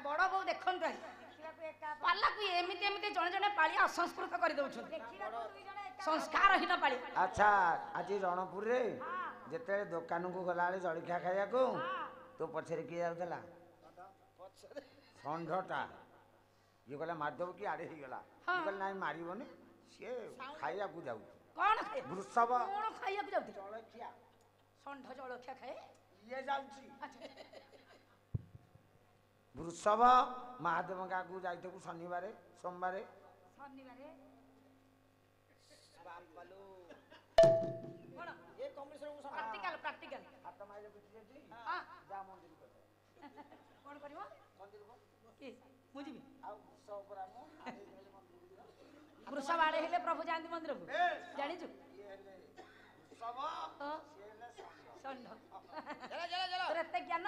बड़ बो देखंतु पालाकु एमिति एमिति जणे जणे पाळिया असंस्कृत करि दउछु संस्कारहीन पाळी अच्छा आज रणपुर रे जेते दुकान को गला बेले जलखिया खाइया को तो पछरे किए जाउतला षंढटा ये कहला मारदेव कि आड़े ही गला कहला नहीं मारिबनी सी खाइया को जाउ कोन खाइ वृषभ कोन खाइया को जाउती जलखिया षंढ जलखिया खाए ये जाउची वृषभ महादेव गाकू जाइतबु शनिवार सोमवार बापलो ये कॉम्बिनेशन को प्रैक्टिकल हाथ माइले बिटी जेती हां जा मंदिर को कोन करिवो मंदिर को की मुजिबी आ वृषभ पर हम वृषभ आड़े हेले प्रभु जानती मंदिर को जानी छु ये हेले वृषभ से हेले षंढ चला चला चला तोर एते ज्ञान